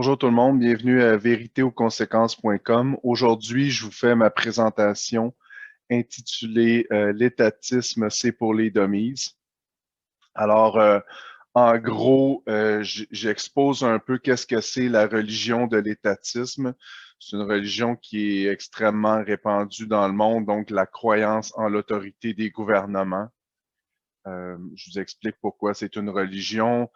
Bonjour tout le monde, bienvenue à véritéauxconséquences.com. Aujourd'hui, je vous fais ma présentation intitulée L'étatisme, c'est pour les dummies. Alors, en gros, j'expose un peu qu'est-ce que c'est la religion de l'étatisme. C'est une religion qui est extrêmement répandue dans le monde, donc la croyance en l'autorité des gouvernements. Je vous explique pourquoi c'est une religion.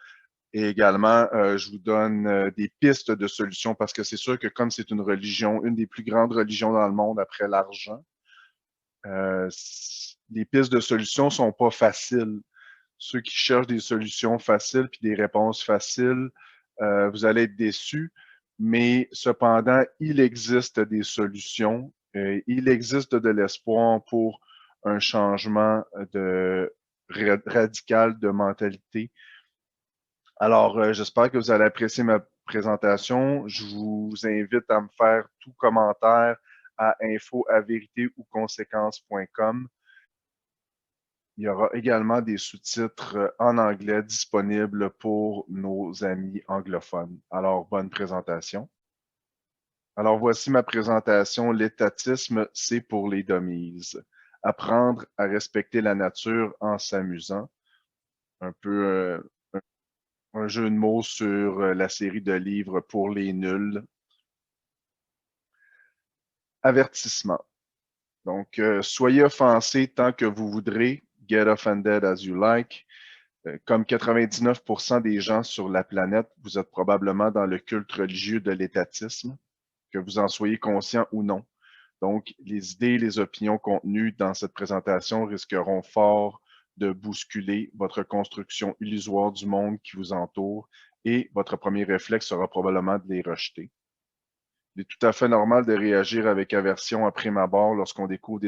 Et également, je vous donne des pistes de solutions parce que c'est sûr que comme c'est une religion, une des plus grandes religions dans le monde après l'argent, les pistes de solutions sont pas faciles. Ceux qui cherchent des solutions faciles puis des réponses faciles, vous allez être déçus. Mais cependant, il existe des solutions. Il existe de l'espoir pour un changement radical de mentalité. Alors, j'espère que vous allez apprécier ma présentation. Je vous invite à me faire tout commentaire à info@véritéousconséquences.com. Il y aura également des sous-titres en anglais disponibles pour nos amis anglophones. Alors, bonne présentation. Alors, voici ma présentation. L'étatisme, c'est pour les dummies. Apprendre à respecter la nature en s'amusant. Un peu un jeu de mots sur la série de livres pour les nuls. Avertissement. Donc, soyez offensés tant que vous voudrez. Get offended as you like. Comme 99% des gens sur la planète, vous êtes probablement dans le culte religieux de l'étatisme, que vous en soyez conscient ou non. Donc, les idées et les opinions contenues dans cette présentation risqueront fort de bousculer votre construction illusoire du monde qui vous entoure et votre premier réflexe sera probablement de les rejeter. Il est tout à fait normal de réagir avec aversion à prime abord lorsqu'on découvre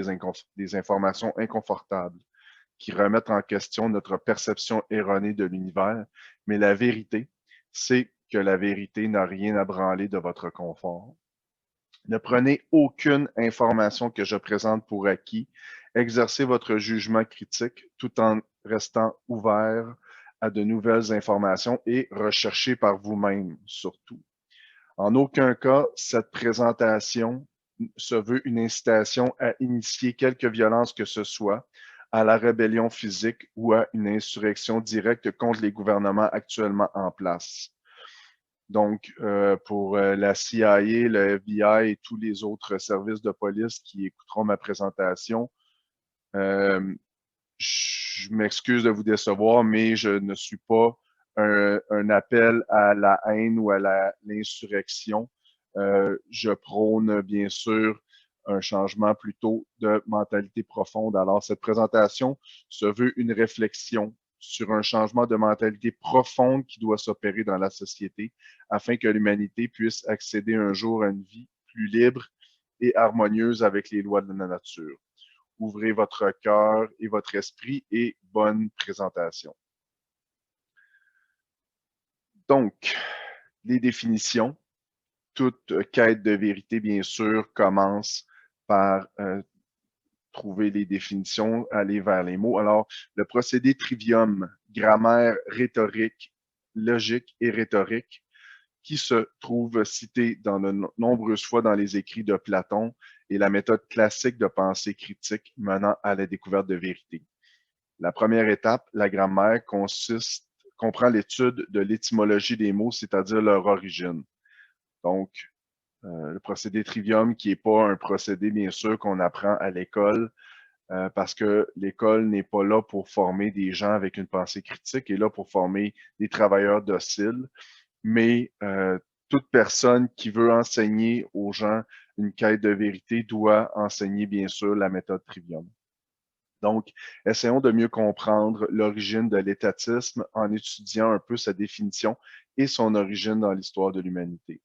des informations inconfortables qui remettent en question notre perception erronée de l'univers, mais la vérité, c'est que la vérité n'a rien à branler de votre confort. Ne prenez aucune information que je présente pour acquis. Exercez votre jugement critique tout en restant ouvert à de nouvelles informations et recherchez par vous-même surtout. En aucun cas, cette présentation se veut une incitation à initier quelque violence que ce soit, à la rébellion physique ou à une insurrection directe contre les gouvernements actuellement en place. Donc, pour la CIA, le FBI et tous les autres services de police qui écouteront ma présentation, je m'excuse de vous décevoir, mais je ne suis pas un appel à la haine ou à l'insurrection. Je prône bien sûr un changement plutôt de mentalité profonde. Alors, cette présentation se veut une réflexion sur un changement de mentalité profonde qui doit s'opérer dans la société afin que l'humanité puisse accéder un jour à une vie plus libre et harmonieuse avec les lois de la nature. Ouvrez votre cœur et votre esprit et bonne présentation. Donc, les définitions. Toute quête de vérité, bien sûr, commence par trouver les définitions, aller vers les mots. Alors, le procédé trivium, grammaire rhétorique, logique et rhétorique, qui se trouve cité dans de nombreuses fois dans les écrits de Platon et la méthode classique de pensée critique menant à la découverte de vérité. La première étape, la grammaire, comprend l'étude de l'étymologie des mots, c'est-à-dire leur origine. Donc, le procédé trivium, qui n'est pas un procédé, bien sûr, qu'on apprend à l'école, parce que l'école n'est pas là pour former des gens avec une pensée critique, elle est là pour former des travailleurs dociles, mais toute personne qui veut enseigner aux gens une quête de vérité doit enseigner, bien sûr, la méthode trivium. Donc, essayons de mieux comprendre l'origine de l'étatisme en étudiant un peu sa définition et son origine dans l'histoire de l'humanité.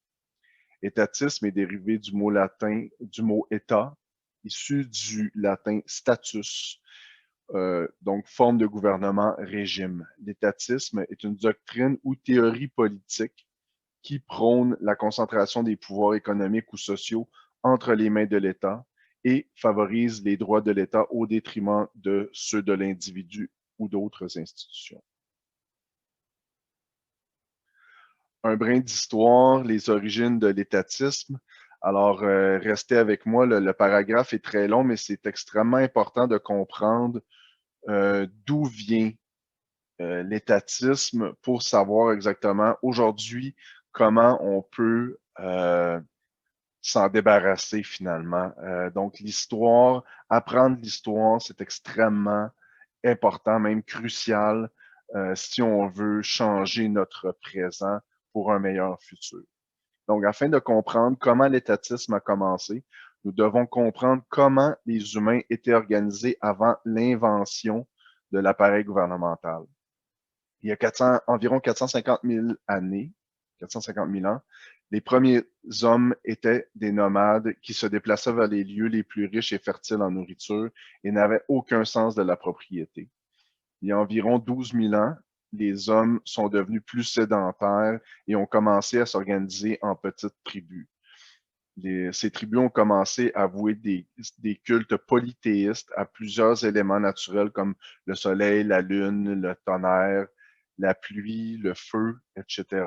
Étatisme est dérivé du mot latin, du mot état, issu du latin status, donc forme de gouvernement, régime. L'étatisme est une doctrine ou théorie politique qui prône la concentration des pouvoirs économiques ou sociaux entre les mains de l'État et favorise les droits de l'État au détriment de ceux de l'individu ou d'autres institutions. un brin d'histoire, les origines de l'étatisme. Alors, restez avec moi, le paragraphe est très long, mais c'est extrêmement important de comprendre d'où vient l'étatisme pour savoir exactement aujourd'hui comment on peut s'en débarrasser finalement. Donc, l'histoire, apprendre l'histoire, c'est extrêmement important, même crucial, si on veut changer notre présent pour un meilleur futur. Donc, afin de comprendre comment l'étatisme a commencé, nous devons comprendre comment les humains étaient organisés avant l'invention de l'appareil gouvernemental. Il y a environ 450 000 années, 450 000 ans, les premiers hommes étaient des nomades qui se déplaçaient vers les lieux les plus riches et fertiles en nourriture et n'avaient aucun sens de la propriété. Il y a environ 12 000 ans, les hommes sont devenus plus sédentaires et ont commencé à s'organiser en petites tribus. Ces tribus ont commencé à vouer des cultes polythéistes à plusieurs éléments naturels comme le soleil, la lune, le tonnerre, la pluie, le feu, etc.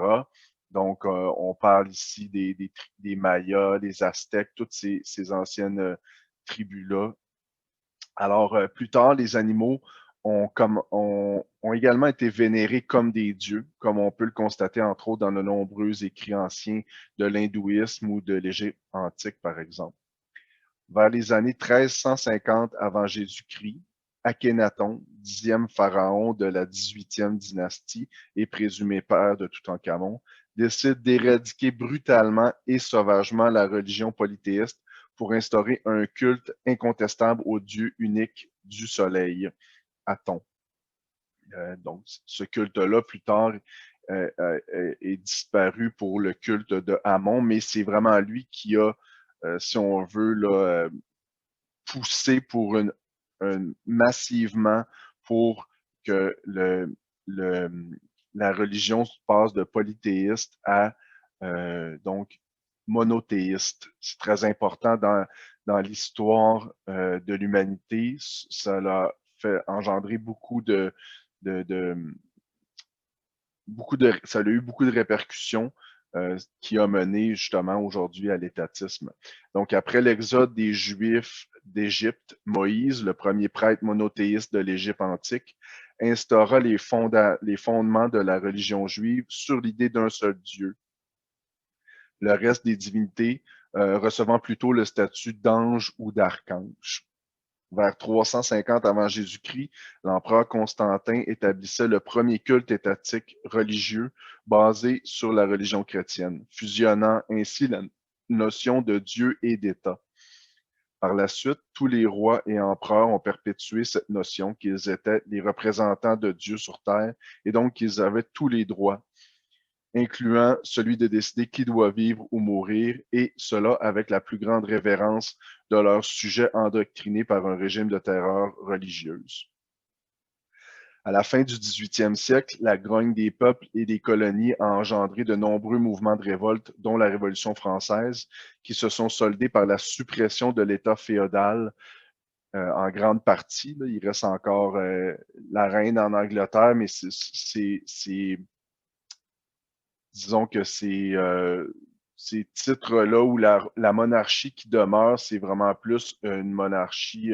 Donc, on parle ici des Mayas, des Aztèques, toutes ces anciennes tribus-là. Alors, plus tard, les animaux ont également été vénérés comme des dieux, comme on peut le constater entre autres dans de nombreux écrits anciens de l'hindouisme ou de l'Égypte antique, par exemple. Vers les années 1350 avant Jésus-Christ, Akhénaton, 10e pharaon de la 18e dynastie et présumé père de Toutankhamon, décide d'éradiquer brutalement et sauvagement la religion polythéiste pour instaurer un culte incontestable au Dieu unique du soleil, Aton. Donc, ce culte-là, plus tard, est disparu pour le culte de Amon, mais c'est vraiment lui qui a, si on veut, là, poussé pour massivement pour que le, la religion passe de polythéiste à donc monothéiste. C'est très important dans l'histoire de l'humanité. Ça a fait engendrer ça a eu beaucoup de répercussions qui a mené justement aujourd'hui à l'étatisme. Donc, après l'exode des Juifs d'Égypte, Moïse, le premier prêtre monothéiste de l'Égypte antique, instaura les fondements de la religion juive sur l'idée d'un seul Dieu. Le reste des divinités recevant plutôt le statut d'ange ou d'archange. Vers 350 avant Jésus-Christ, l'empereur Constantin établissait le premier culte étatique religieux basé sur la religion chrétienne, fusionnant ainsi la notion de Dieu et d'État. Par la suite, tous les rois et empereurs ont perpétué cette notion qu'ils étaient les représentants de Dieu sur terre et donc qu'ils avaient tous les droits, incluant celui de décider qui doit vivre ou mourir, et cela avec la plus grande révérence de leurs sujets endoctrinés par un régime de terreur religieuse. À la fin du 18e siècle, la grogne des peuples et des colonies a engendré de nombreux mouvements de révolte, dont la Révolution française, qui se sont soldés par la suppression de l'État féodal en grande partie. Là. Il reste encore la reine en Angleterre, mais disons que ces titres-là où la monarchie qui demeure, c'est vraiment plus une monarchie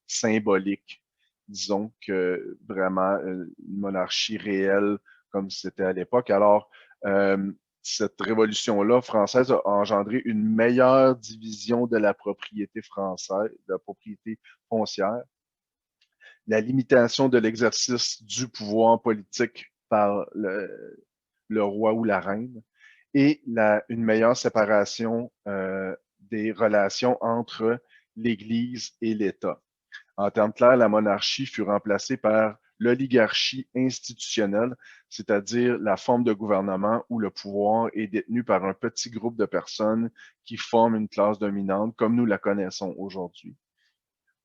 symbolique, disons que vraiment une monarchie réelle comme c'était à l'époque. Alors, cette révolution-là française a engendré une meilleure division de la propriété française, de la propriété foncière, la limitation de l'exercice du pouvoir politique par le roi ou la reine, et une meilleure séparation des relations entre l'Église et l'État. En termes clairs, la monarchie fut remplacée par l'oligarchie institutionnelle, c'est-à-dire la forme de gouvernement où le pouvoir est détenu par un petit groupe de personnes qui forment une classe dominante comme nous la connaissons aujourd'hui.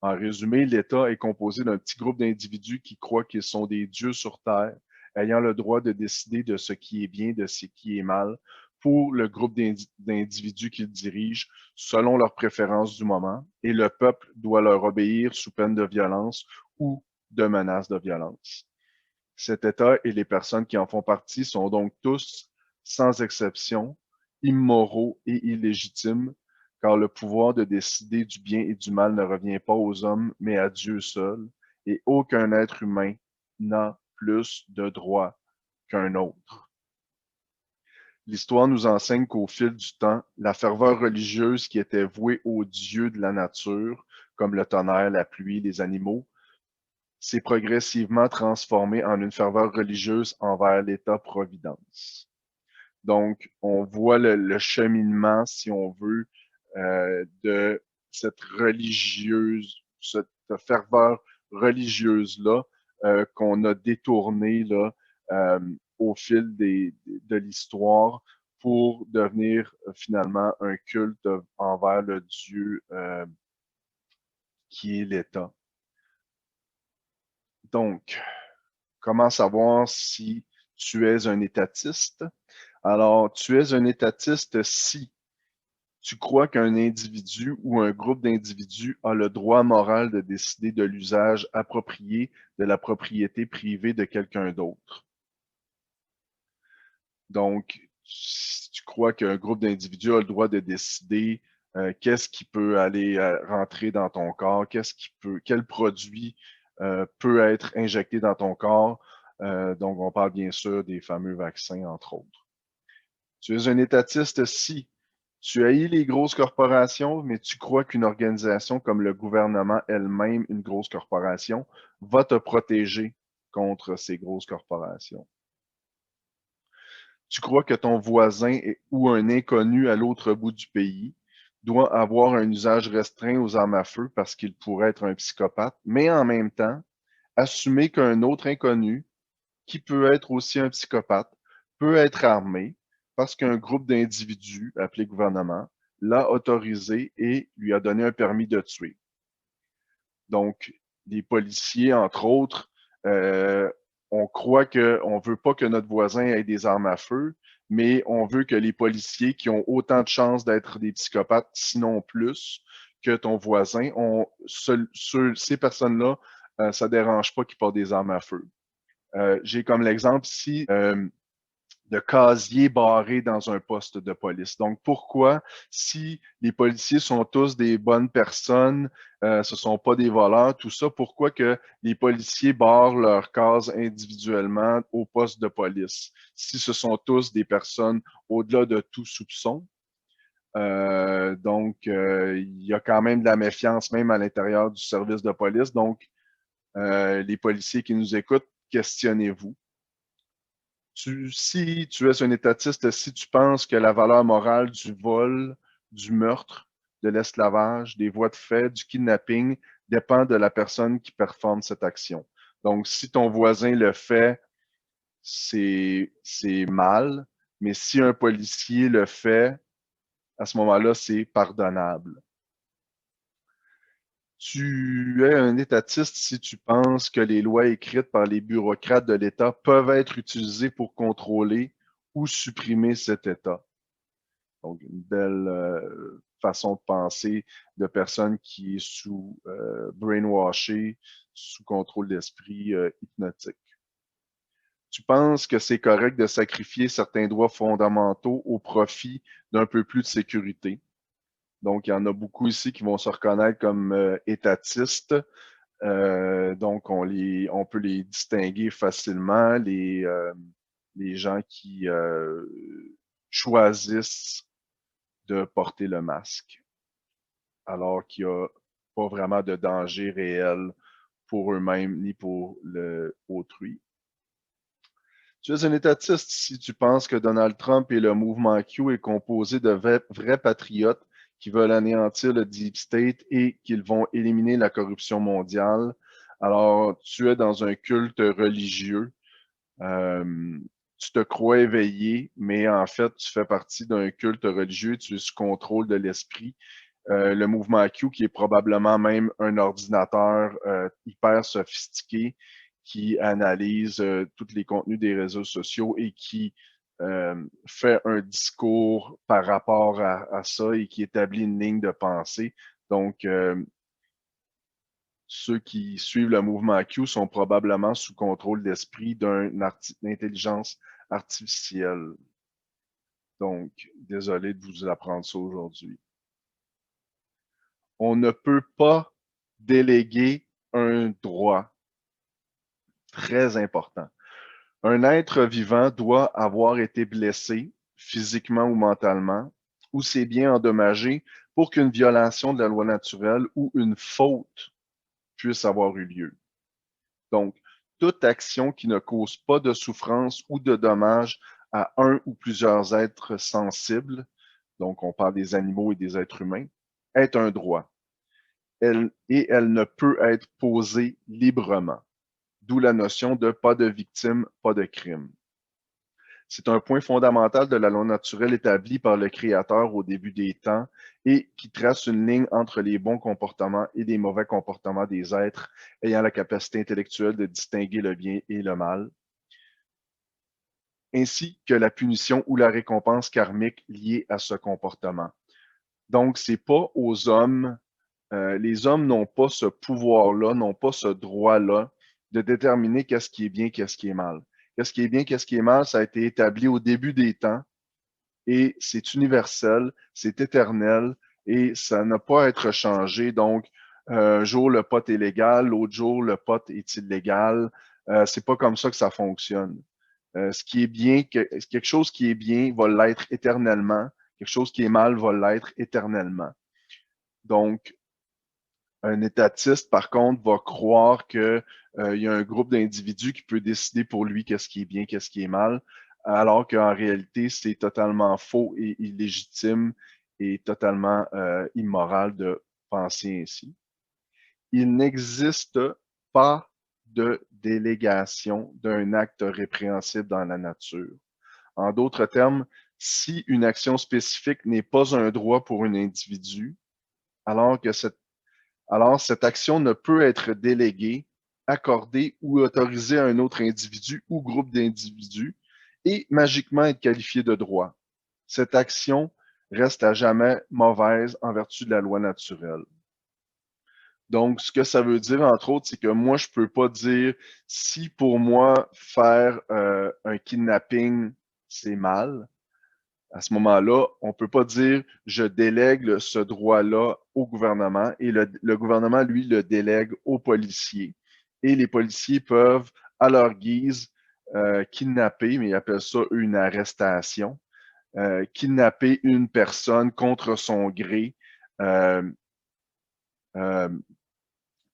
En résumé, l'État est composé d'un petit groupe d'individus qui croient qu'ils sont des dieux sur Terre, ayant le droit de décider de ce qui est bien, de ce qui est mal, pour le groupe d'individus qu'ils dirigent selon leurs préférences du moment, et le peuple doit leur obéir sous peine de violence ou de menaces de violence. Cet État et les personnes qui en font partie sont donc tous sans exception, immoraux et illégitimes, car le pouvoir de décider du bien et du mal ne revient pas aux hommes, mais à Dieu seul, et aucun être humain n'a plus de droits qu'un autre. L'histoire nous enseigne qu'au fil du temps, la ferveur religieuse qui était vouée aux dieux de la nature, comme le tonnerre, la pluie, les animaux, s'est progressivement transformée en une ferveur religieuse envers l'État-providence. Donc, on voit le cheminement, si on veut, de cette religieuse, cette ferveur religieuse-là qu'on a détournée là, au fil de l'histoire pour devenir finalement un culte envers le Dieu qui est l'État. Donc, comment savoir si tu es un étatiste? Alors, tu es un étatiste si tu crois qu'un individu ou un groupe d'individus a le droit moral de décider de l'usage approprié de la propriété privée de quelqu'un d'autre. Donc, si tu crois qu'un groupe d'individus a le droit de décider qu'est-ce qui peut aller rentrer dans ton corps, quel produit peut être injecté dans ton corps. Donc, on parle bien sûr des fameux vaccins, entre autres. Tu es un étatiste si tu haïs les grosses corporations, mais tu crois qu'une organisation comme le gouvernement elle-même, une grosse corporation, va te protéger contre ces grosses corporations. Tu crois que ton voisin ou un inconnu à l'autre bout du pays doit avoir un usage restreint aux armes à feu parce qu'il pourrait être un psychopathe, mais en même temps, assumer qu'un autre inconnu, qui peut être aussi un psychopathe, peut être armé parce qu'un groupe d'individus, appelé gouvernement, l'a autorisé et lui a donné un permis de tuer. Donc, les policiers, entre autres, on croit qu'on ne veut pas que notre voisin ait des armes à feu, mais on veut que les policiers qui ont autant de chances d'être des psychopathes, sinon plus, que ton voisin, ces personnes-là, ça ne dérange pas qu'ils portent des armes à feu. J'ai comme l'exemple ici de casier barré dans un poste de police. Donc, pourquoi, si les policiers sont tous des bonnes personnes, ce ne sont pas des voleurs, tout ça, pourquoi que les policiers barrent leur case individuellement au poste de police, si ce sont tous des personnes au-delà de tout soupçon? Donc, il y a quand même de la méfiance même à l'intérieur du service de police. Donc, les policiers qui nous écoutent, questionnez-vous. Si tu es un étatiste, si tu penses que la valeur morale du vol, du meurtre, de l'esclavage, des voies de fait, du kidnapping dépend de la personne qui performe cette action. Donc, si ton voisin le fait, c'est mal, mais si un policier le fait, à ce moment-là, c'est pardonnable. Tu es un étatiste si tu penses que les lois écrites par les bureaucrates de l'État peuvent être utilisées pour contrôler ou supprimer cet État. Donc, une belle façon de penser de personne qui est sous brainwashée, sous contrôle d'esprit hypnotique. Tu penses que c'est correct de sacrifier certains droits fondamentaux au profit d'un peu plus de sécurité. Donc, il y en a beaucoup ici qui vont se reconnaître comme étatistes. Donc, on peut les distinguer facilement, les gens qui choisissent de porter le masque, alors qu'il n'y a pas vraiment de danger réel pour eux-mêmes ni pour autrui. Tu es un étatiste si tu penses que Donald Trump et le mouvement Q est composé de vrais patriotes qui veulent anéantir le Deep State et qu'ils vont éliminer la corruption mondiale. Alors, tu es dans un culte religieux. Tu te crois éveillé, mais en fait, tu fais partie d'un culte religieux, tu es sous contrôle de l'esprit. Le mouvement Q, qui est probablement même un ordinateur hyper sophistiqué, qui analyse tous les contenus des réseaux sociaux et qui fait un discours par rapport à ça et qui établit une ligne de pensée. Donc, ceux qui suivent le mouvement Q sont probablement sous contrôle d'esprit d'une intelligence artificielle. Donc, désolé de vous apprendre ça aujourd'hui. On ne peut pas déléguer un droit. Très important. Un être vivant doit avoir été blessé, physiquement ou mentalement, ou ses biens endommagés pour qu'une violation de la loi naturelle ou une faute puisse avoir eu lieu. Donc, toute action qui ne cause pas de souffrance ou de dommages à un ou plusieurs êtres sensibles, donc on parle des animaux et des êtres humains, est un droit. Elle ne peut être posée librement. D'où la notion de pas de victime, pas de crime. C'est un point fondamental de la loi naturelle établie par le Créateur au début des temps et qui trace une ligne entre les bons comportements et les mauvais comportements des êtres ayant la capacité intellectuelle de distinguer le bien et le mal, ainsi que la punition ou la récompense karmique liée à ce comportement. Donc, c'est pas aux hommes, les hommes n'ont pas ce pouvoir-là, n'ont pas ce droit-là de déterminer qu'est-ce qui est bien, qu'est-ce qui est mal. Qu'est-ce qui est bien, qu'est-ce qui est mal, ça a été établi au début des temps et c'est universel, c'est éternel et ça n'a pas à être changé. Donc, un jour le pot est légal, l'autre jour le pot est illégal. C'est pas comme ça que ça fonctionne. Ce qui est bien, quelque chose qui est bien va l'être éternellement, quelque chose qui est mal va l'être éternellement. Donc, un étatiste, par contre, va croire qu'il y a un groupe d'individus qui peut décider pour lui qu'est-ce qui est bien, qu'est-ce qui est mal, alors qu'en réalité, c'est totalement faux et illégitime et totalement immoral de penser ainsi. Il n'existe pas de délégation d'un acte répréhensible dans la nature. En d'autres termes, si une action spécifique n'est pas un droit pour un individu, alors que cette action ne peut être déléguée, accordée ou autorisée à un autre individu ou groupe d'individus et magiquement être qualifiée de droit. Cette action reste à jamais mauvaise en vertu de la loi naturelle. Donc, ce que ça veut dire, entre autres, c'est que moi, je peux pas dire si pour moi, faire un kidnapping, c'est mal. À ce moment-là, on ne peut pas dire je délègue ce droit-là au gouvernement et le gouvernement, lui, le délègue aux policiers. Et les policiers peuvent, à leur guise, kidnapper, mais ils appellent ça une arrestation, kidnapper une personne contre son gré. Euh, euh,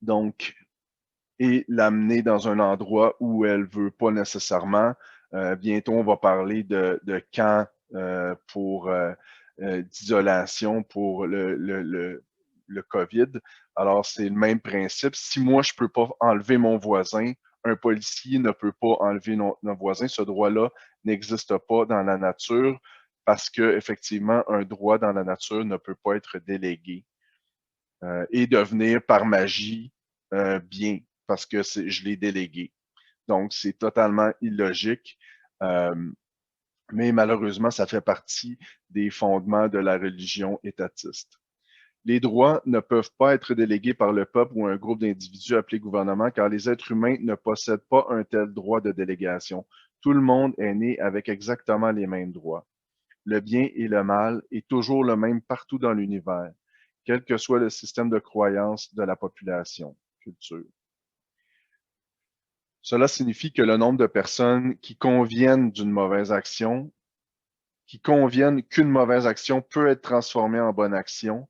donc, et l'amener dans un endroit où elle ne veut pas nécessairement. Bientôt, on va parler de camps pour d'isolation pour le COVID. Alors, c'est le même principe. Si moi, je ne peux pas enlever mon voisin, un policier ne peut pas enlever notre voisin. Ce droit-là n'existe pas dans la nature parce qu'effectivement, un droit dans la nature ne peut pas être délégué et devenir par magie bien parce que je l'ai délégué. Donc, c'est totalement illogique. Euh, mais malheureusement, ça fait partie des fondements de la religion étatiste. Les droits ne peuvent pas être délégués par le peuple ou un groupe d'individus appelé gouvernement, car les êtres humains ne possèdent pas un tel droit de délégation. Tout le monde est né avec exactement les mêmes droits. Le bien et le mal est toujours le même partout dans l'univers, quel que soit le système de croyance de la population, culture. Cela signifie que le nombre de personnes qui conviennent d'une mauvaise action, qui conviennent qu'une mauvaise action peut être transformée en bonne action,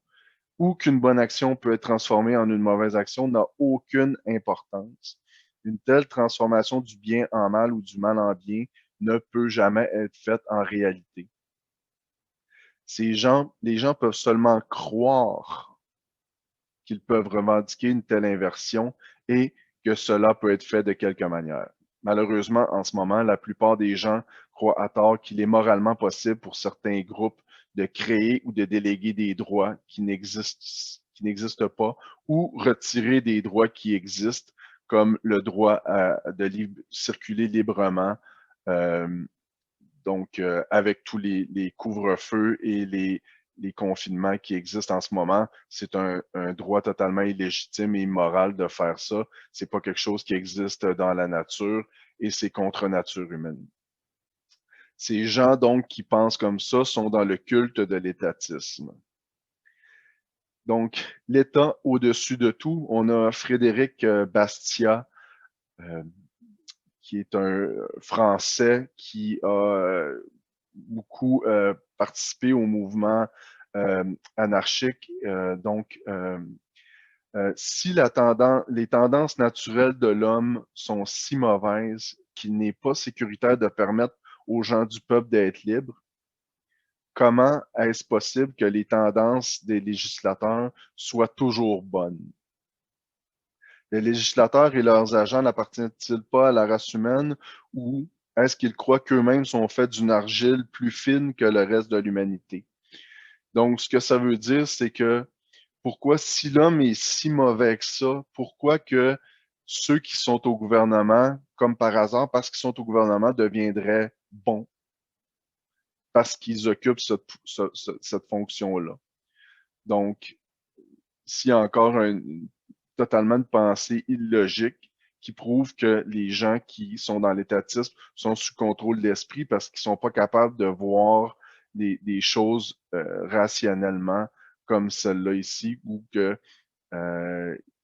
ou qu'une bonne action peut être transformée en une mauvaise action n'a aucune importance. Une telle transformation du bien en mal ou du mal en bien ne peut jamais être faite en réalité. Les gens peuvent seulement croire qu'ils peuvent revendiquer une telle inversion et que cela peut être fait de quelque manière. Malheureusement, en ce moment, la plupart des gens croient à tort qu'il est moralement possible pour certains groupes de créer ou de déléguer des droits qui n'existent pas ou retirer des droits qui existent, comme le droit de circuler librement, euh, avec tous les couvre-feux et les confinements qui existent en ce moment, c'est un droit totalement illégitime et immoral de faire ça. C'est pas quelque chose qui existe dans la nature et c'est contre nature humaine. Ces gens, donc, qui pensent comme ça sont dans le culte de l'étatisme. Donc, l'État au-dessus de tout, on a Frédéric Bastiat, qui est un Français qui a beaucoup participé au mouvement anarchique. Si les tendances naturelles de l'homme sont si mauvaises qu'il n'est pas sécuritaire de permettre aux gens du peuple d'être libres, comment est-ce possible que les tendances des législateurs soient toujours bonnes? Les législateurs et leurs agents n'appartiennent-ils pas à la race humaine ou est-ce qu'ils croient qu'eux-mêmes sont faits d'une argile plus fine que le reste de l'humanité? Donc, ce que ça veut dire, c'est que pourquoi, si l'homme est si mauvais que ça, pourquoi que ceux qui sont au gouvernement, comme par hasard, parce qu'ils sont au gouvernement, deviendraient bons, parce qu'ils occupent cette fonction-là? Donc, s'il y a encore totalement une pensée illogique qui prouve que les gens qui sont dans l'étatisme sont sous contrôle d'esprit parce qu'ils sont pas capables de voir des choses rationnellement comme celle-là ici, ou que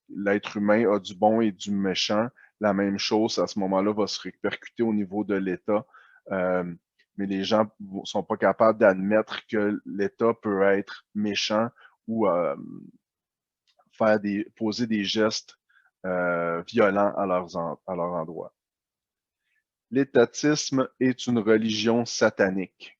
l'être humain a du bon et du méchant. La même chose, à ce moment-là, va se répercuter au niveau de l'État. Mais les gens ne sont pas capables d'admettre que l'État peut être méchant ou poser des gestes violents à leur endroit. L'étatisme est une religion satanique.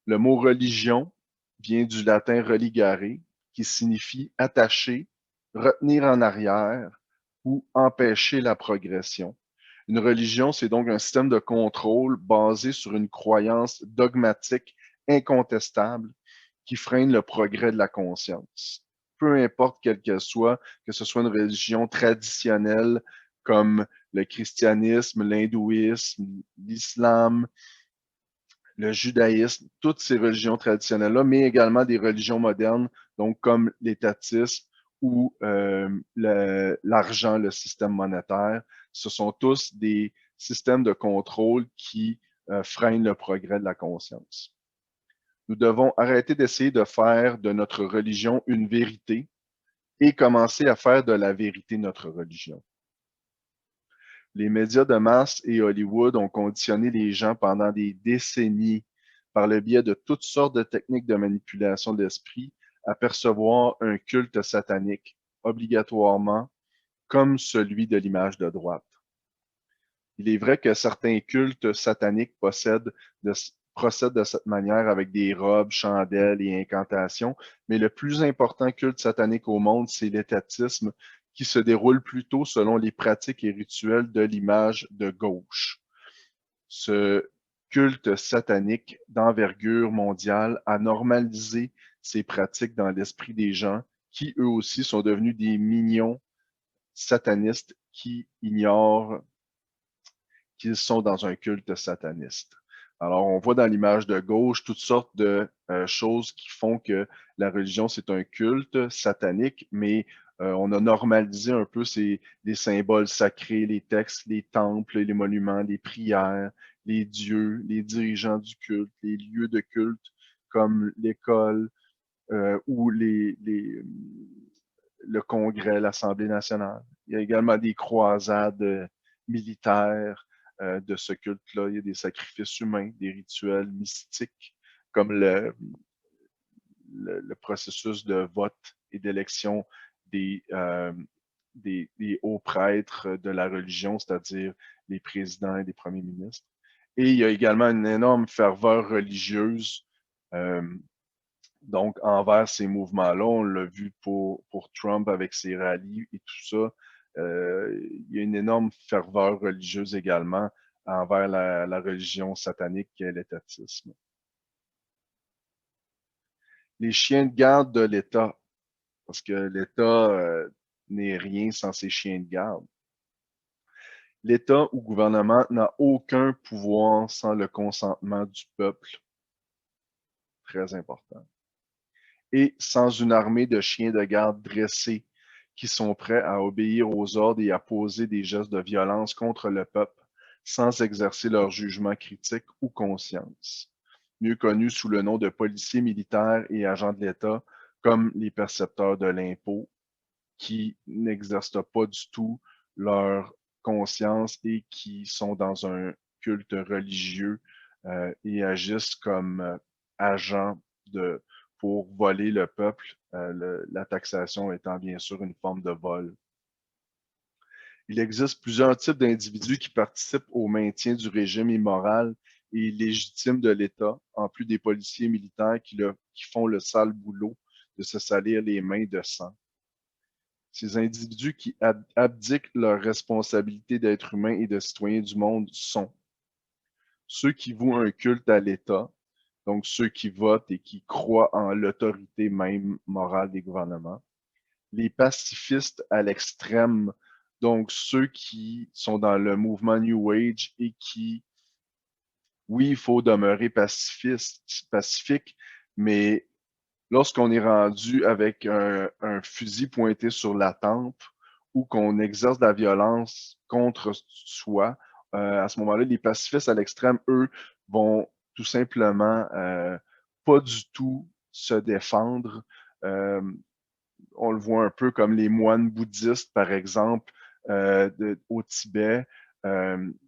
Le mot religion vient du latin religare, qui signifie attacher, retenir en arrière ou empêcher la progression. Une religion, c'est donc un système de contrôle basé sur une croyance dogmatique incontestable qui freine le progrès de la conscience. Peu importe quelle qu'elle soit, que ce soit une religion traditionnelle comme le christianisme, l'hindouisme, l'islam, le judaïsme, toutes ces religions traditionnelles-là, mais également des religions modernes, donc comme l'étatisme ou l'argent, le système monétaire. Ce sont tous des systèmes de contrôle qui freinent le progrès de la conscience. Nous devons arrêter d'essayer de faire de notre religion une vérité et commencer à faire de la vérité notre religion. Les médias de masse et Hollywood ont conditionné les gens pendant des décennies par le biais de toutes sortes de techniques de manipulation d'esprit à percevoir un culte satanique obligatoirement comme celui de l'image de droite. Il est vrai que certains cultes sataniques procèdent de cette manière avec des robes, chandelles et incantations, mais le plus important culte satanique au monde, c'est l'étatisme, qui se déroule plutôt selon les pratiques et rituels de l'image de gauche. Ce culte satanique d'envergure mondiale a normalisé ces pratiques dans l'esprit des gens qui, eux aussi, sont devenus des mignons satanistes qui ignorent qu'ils sont dans un culte sataniste. Alors, on voit dans l'image de gauche toutes sortes de choses qui font que la religion, c'est un culte satanique, mais on a normalisé un peu les symboles sacrés, les textes, les temples, les monuments, les prières, les dieux, les dirigeants du culte, les lieux de culte comme l'école ou le Congrès, l'Assemblée nationale. Il y a également des croisades militaires de ce culte-là. Il y a des sacrifices humains, des rituels mystiques, comme le processus de vote et d'élection des, euh, des hauts prêtres de la religion, c'est-à-dire les présidents et les premiers ministres. Et il y a également une énorme ferveur religieuse donc envers ces mouvements-là. On l'a vu pour Trump avec ses rallyes et tout ça. Il y a une énorme ferveur religieuse également envers la religion satanique qui est l'étatisme. Les chiens de garde de l'État, parce que l'État n'est rien sans ses chiens de garde. L'État ou gouvernement n'a aucun pouvoir sans le consentement du peuple. Très important. Et sans une armée de chiens de garde dressés qui sont prêts à obéir aux ordres et à poser des gestes de violence contre le peuple sans exercer leur jugement critique ou conscience. Mieux connus sous le nom de policiers militaires et agents de l'État, comme les percepteurs de l'impôt, qui n'exercent pas du tout leur conscience et qui sont dans un culte religieux et agissent comme agents pour voler le peuple, la taxation étant bien sûr une forme de vol. Il existe plusieurs types d'individus qui participent au maintien du régime immoral et illégitime de l'État, en plus des policiers militaires qui font le sale boulot de se salir les mains de sang. Ces individus qui abdiquent leur responsabilité d'être humains et de citoyens du monde sont ceux qui vouent un culte à l'État, donc ceux qui votent et qui croient en l'autorité même morale des gouvernements, les pacifistes à l'extrême, donc ceux qui sont dans le mouvement New Age et qui, oui, il faut demeurer pacifique, mais lorsqu'on est rendu avec un fusil pointé sur la tempe ou qu'on exerce de la violence contre soi, à ce moment-là, les pacifistes à l'extrême, eux, vont tout simplement pas du tout se défendre. Euh, on le voit un peu comme les moines bouddhistes, par exemple, au Tibet,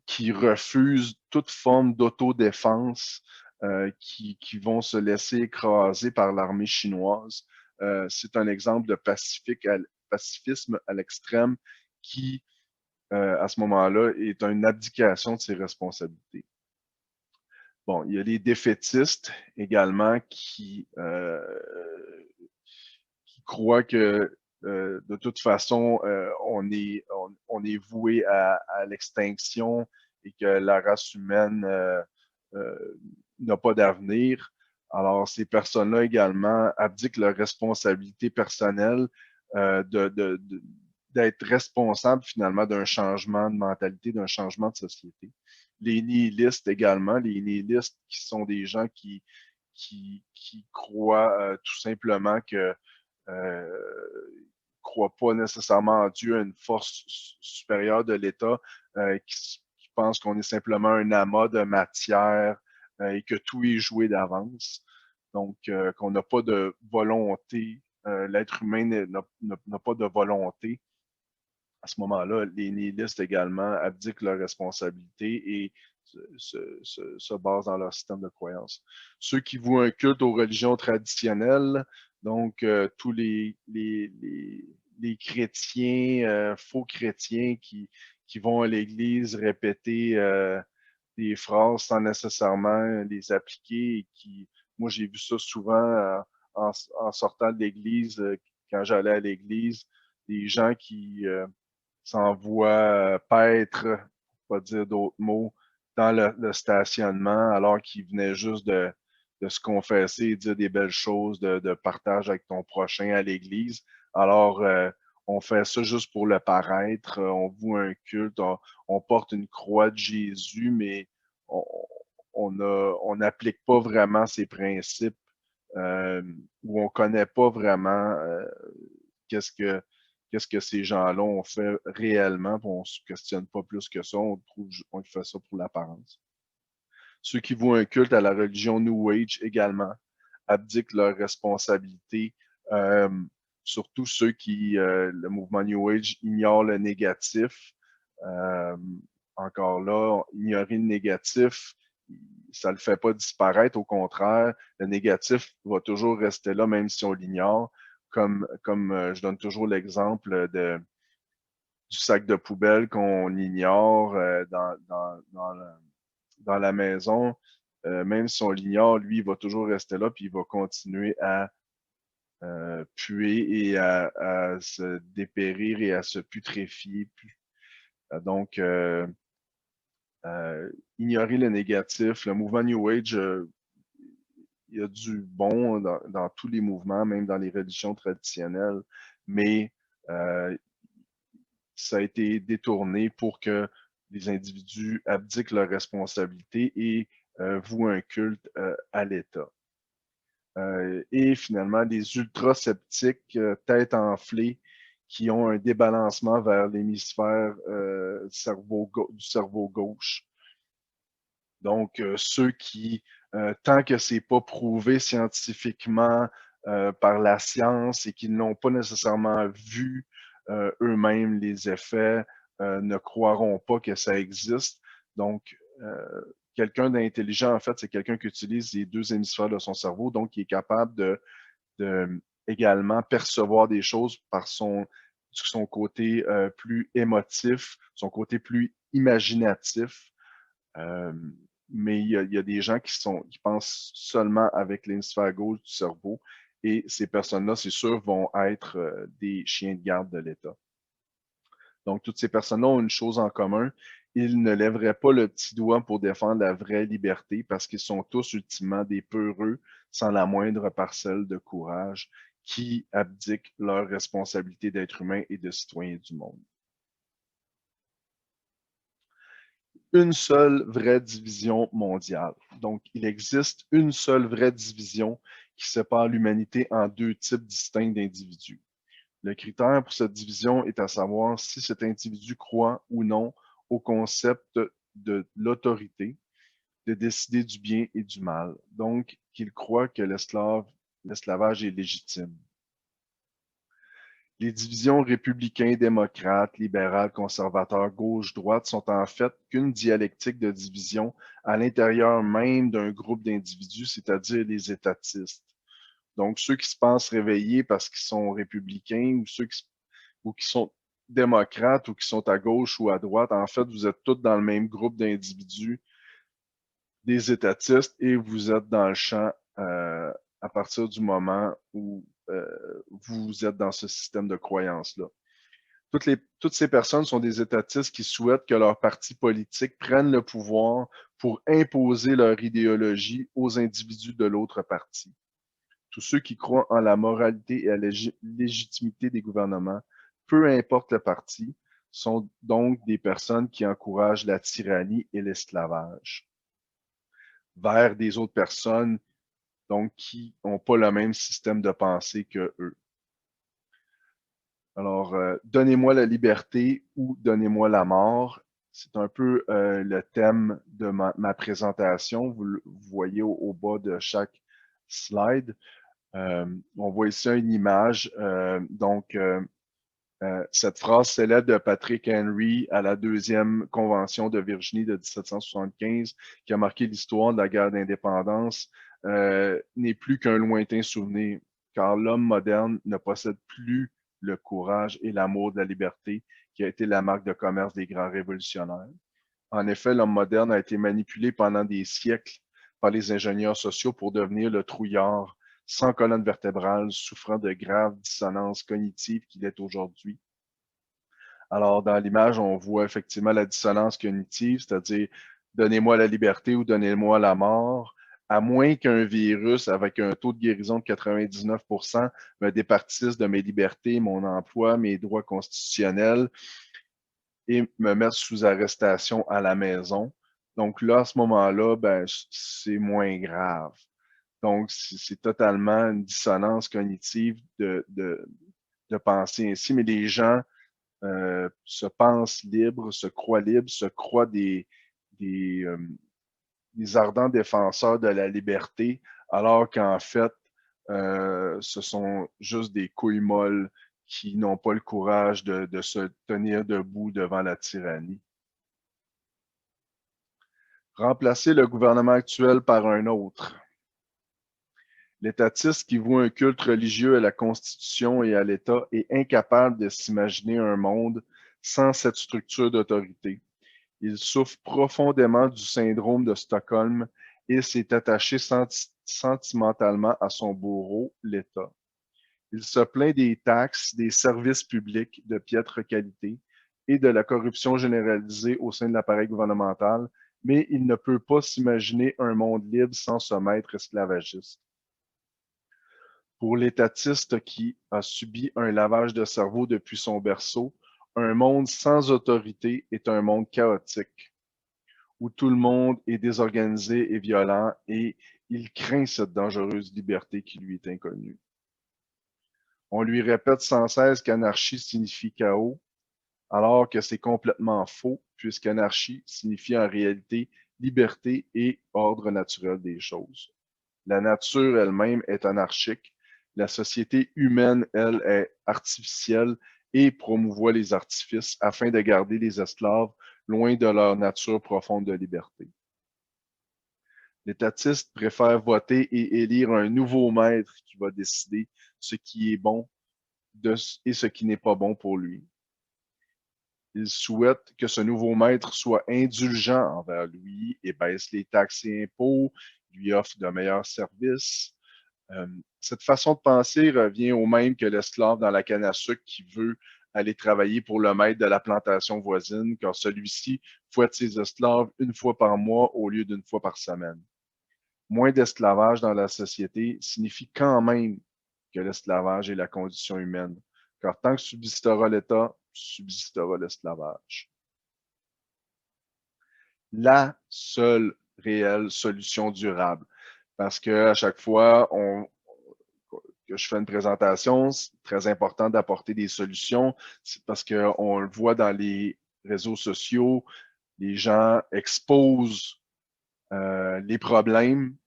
qui refusent toute forme d'autodéfense, qui vont se laisser écraser par l'armée chinoise. C'est un exemple de pacifisme à l'extrême qui, à ce moment-là, est une abdication de ses responsabilités. Bon, il y a les défaitistes également qui croient que de toute façon, on est voué à l'extinction et que la race humaine n'a pas d'avenir. Alors, ces personnes-là également abdiquent leur responsabilité personnelle d'être responsables finalement d'un changement de mentalité, d'un changement de société. Les nihilistes également, les nihilistes qui sont des gens qui croient tout simplement que croient pas nécessairement en Dieu, à une force supérieure de l'État, qui pense qu'on est simplement un amas de matière et que tout est joué d'avance. Donc, qu'on n'a pas de volonté, l'être humain n'a pas de volonté. À ce moment-là, les nihilistes également abdiquent leurs responsabilités et se basent dans leur système de croyance. Ceux qui vouent un culte aux religions traditionnelles, donc tous les chrétiens, faux chrétiens qui vont à l'église répéter des phrases sans nécessairement les appliquer et moi j'ai vu ça souvent en sortant de l'église, quand j'allais à l'église, des gens qui s'envoient paître, pour pas dire d'autres mots, dans le stationnement, alors qu'ils venaient juste de se confesser et dire des belles choses de partage avec ton prochain à l'église. Alors, on fait ça juste pour le paraître, on voue un culte, on porte une croix de Jésus, mais on n'applique pas vraiment ses principes ou on ne connaît pas vraiment qu'est-ce que qu'est-ce que ces gens-là ont fait réellement, puis on ne se questionne pas plus que ça, on fait ça pour l'apparence. Ceux qui vouent un culte à la religion New Age également abdiquent leurs responsabilités, euh, surtout ceux qui, le mouvement New Age, ignore le négatif. Euh, Encore là, ignorer le négatif, ça ne le fait pas disparaître, au contraire, le négatif va toujours rester là, même si on l'ignore. Comme je donne toujours l'exemple du sac de poubelle qu'on ignore dans la maison, même si on l'ignore, lui, il va toujours rester là, puis il va continuer à puer et à se dépérir et à se putréfier. Donc, ignorer le négatif. Le mouvement New Age, il y a du bon dans tous les mouvements, même dans les religions traditionnelles, mais euh, ça a été détourné pour que les individus abdiquent leurs responsabilités et vouent un culte à l'État. Et finalement, les ultra-sceptiques, tête enflée, qui ont un débalancement vers l'hémisphère du cerveau gauche. Donc, ceux qui, tant que c'est pas prouvé scientifiquement par la science et qu'ils n'ont pas nécessairement vu eux-mêmes les effets, ne croiront pas que ça existe. Donc, quelqu'un d'intelligent, en fait, c'est quelqu'un qui utilise les deux hémisphères de son cerveau, donc qui est capable de également percevoir des choses par son côté plus émotif, son côté plus imaginatif. Euh, mais il y a des gens qui pensent seulement avec l'hémisphère gauche du cerveau et ces personnes-là, c'est sûr, vont être des chiens de garde de l'État. Donc, toutes ces personnes-là ont une chose en commun, ils ne lèveraient pas le petit doigt pour défendre la vraie liberté parce qu'ils sont tous ultimement des peureux sans la moindre parcelle de courage qui abdiquent leur responsabilité d'être humain et de citoyen du monde. Une seule vraie division mondiale. Donc, il existe une seule vraie division qui sépare l'humanité en deux types distincts d'individus. Le critère pour cette division est à savoir si cet individu croit ou non au concept de l'autorité, de décider du bien et du mal. Donc, qu'il croit que l'esclavage est légitime. Les divisions républicains, démocrates, libérales, conservateurs, gauche-droite sont en fait qu'une dialectique de division à l'intérieur même d'un groupe d'individus, c'est-à-dire les étatistes. Donc, ceux qui se pensent réveillés parce qu'ils sont républicains ou qui sont démocrates ou qui sont à gauche ou à droite, en fait, vous êtes tous dans le même groupe d'individus, des étatistes, et vous êtes dans le champ à partir du moment où vous êtes dans ce système de croyances-là. Toutes ces personnes sont des étatistes qui souhaitent que leur parti politique prenne le pouvoir pour imposer leur idéologie aux individus de l'autre parti. Tous ceux qui croient en la moralité et à la légitimité des gouvernements, peu importe le parti, sont donc des personnes qui encouragent la tyrannie et l'esclavage vers des autres personnes donc qui n'ont pas le même système de pensée que eux. Alors, donnez-moi la liberté ou donnez-moi la mort. C'est un peu le thème de ma présentation. Vous voyez au bas de chaque slide. On voit ici une image. Cette phrase célèbre de Patrick Henry à la deuxième convention de Virginie de 1775, qui a marqué l'histoire de la guerre d'indépendance, n'est plus qu'un lointain souvenir, car l'homme moderne ne possède plus le courage et l'amour de la liberté qui a été la marque de commerce des grands révolutionnaires. En effet, l'homme moderne a été manipulé pendant des siècles par les ingénieurs sociaux pour devenir le trouillard sans colonne vertébrale, souffrant de graves dissonances cognitives qu'il est aujourd'hui. Alors, dans l'image, on voit effectivement la dissonance cognitive, c'est-à-dire donnez-moi la liberté ou donnez-moi la mort, à moins qu'un virus avec un taux de guérison de 99% me départisse de mes libertés, mon emploi, mes droits constitutionnels et me mette sous arrestation à la maison. Donc là, à ce moment-là, ben, c'est moins grave. Donc, c'est totalement une dissonance cognitive de penser ainsi, mais les gens se pensent libres, se croient libres, se croient des, des ardents défenseurs de la liberté, alors qu'en fait, ce sont juste des couilles molles qui n'ont pas le courage de se tenir debout devant la tyrannie. Remplacer le gouvernement actuel par un autre. L'étatiste qui voue un culte religieux à la Constitution et à l'État est incapable de s'imaginer un monde sans cette structure d'autorité. Il souffre profondément du syndrome de Stockholm et s'est attaché sentimentalement à son bourreau, l'État. Il se plaint des taxes, des services publics de piètre qualité et de la corruption généralisée au sein de l'appareil gouvernemental, mais il ne peut pas s'imaginer un monde libre sans ce maître esclavagiste. Pour l'étatiste qui a subi un lavage de cerveau depuis son berceau, un monde sans autorité est un monde chaotique, où tout le monde est désorganisé et violent, et il craint cette dangereuse liberté qui lui est inconnue. On lui répète sans cesse qu'anarchie signifie chaos, alors que c'est complètement faux, puisqu'anarchie signifie en réalité liberté et ordre naturel des choses. La nature elle-même est anarchique. La société humaine, elle, est artificielle et promouvoit les artifices afin de garder les esclaves loin de leur nature profonde de liberté. L'étatiste préfère voter et élire un nouveau maître qui va décider ce qui est bon et ce qui n'est pas bon pour lui. Il souhaite que ce nouveau maître soit indulgent envers lui et baisse les taxes et impôts, lui offre de meilleurs services. Cette façon de penser revient au même que l'esclave dans la canne à sucre qui veut aller travailler pour le maître de la plantation voisine, car celui-ci fouette ses esclaves une fois par mois au lieu d'une fois par semaine. Moins d'esclavage dans la société signifie quand même que l'esclavage est la condition humaine, car tant que subsistera l'État, subsistera l'esclavage. La seule réelle solution durable, parce qu'à chaque fois que je fais une présentation, c'est très important d'apporter des solutions, c'est parce qu'on le voit dans les réseaux sociaux, les gens exposent les problèmes,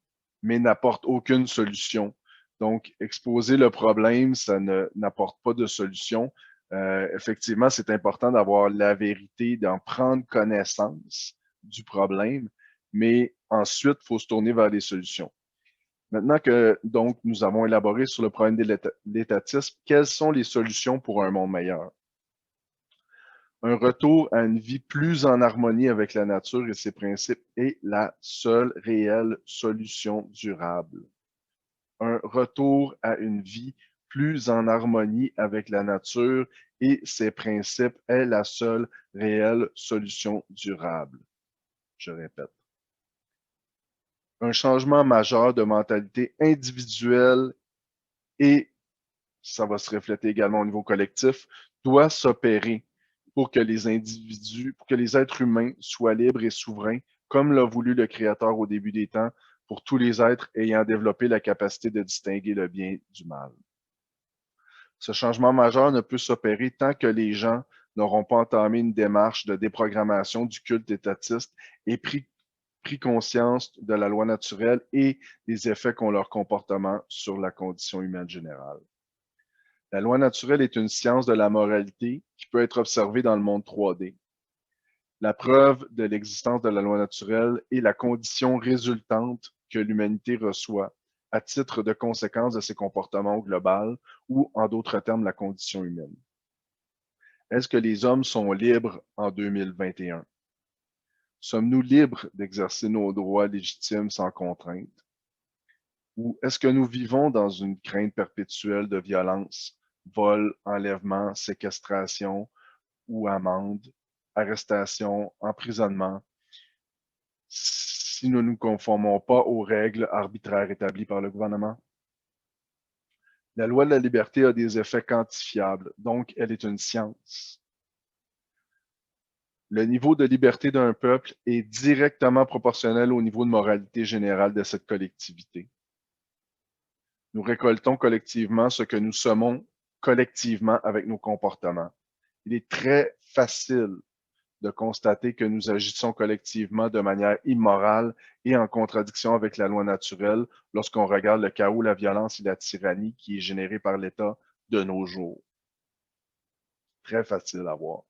mais n'apportent aucune solution. Donc, exposer le problème, ça n'apporte pas de solution. Effectivement, c'est important d'avoir la vérité, d'en prendre connaissance du problème, mais ensuite, il faut se tourner vers les solutions. Maintenant que donc nous avons élaboré sur le problème de l'étatisme, quelles sont les solutions pour un monde meilleur? Un retour à une vie plus en harmonie avec la nature et ses principes est la seule réelle solution durable. Un retour à une vie plus en harmonie avec la nature et ses principes est la seule réelle solution durable. Je répète. Un changement majeur de mentalité individuelle et ça va se refléter également au niveau collectif, doit s'opérer pour que les individus, pour que les êtres humains soient libres et souverains, comme l'a voulu le Créateur au début des temps, pour tous les êtres ayant développé la capacité de distinguer le bien du mal. Ce changement majeur ne peut s'opérer tant que les gens n'auront pas entamé une démarche de déprogrammation du culte étatiste et pris conscience de la loi naturelle et des effets qu'ont leur comportement sur la condition humaine générale. La loi naturelle est une science de la moralité qui peut être observée dans le monde 3D. La preuve de l'existence de la loi naturelle est la condition résultante que l'humanité reçoit à titre de conséquence de ses comportements au global ou, en d'autres termes, la condition humaine. Est-ce que les hommes sont libres en 2021? Sommes-nous libres d'exercer nos droits légitimes sans contrainte? Ou est-ce que nous vivons dans une crainte perpétuelle de violence, vol, enlèvement, séquestration ou amende, arrestation, emprisonnement, si nous ne nous conformons pas aux règles arbitraires établies par le gouvernement? La loi de la liberté a des effets quantifiables, donc elle est une science. Le niveau de liberté d'un peuple est directement proportionnel au niveau de moralité générale de cette collectivité. Nous récoltons collectivement ce que nous semons collectivement avec nos comportements. Il est très facile de constater que nous agissons collectivement de manière immorale et en contradiction avec la loi naturelle lorsqu'on regarde le chaos, la violence et la tyrannie qui est générée par l'État de nos jours. Très facile à voir.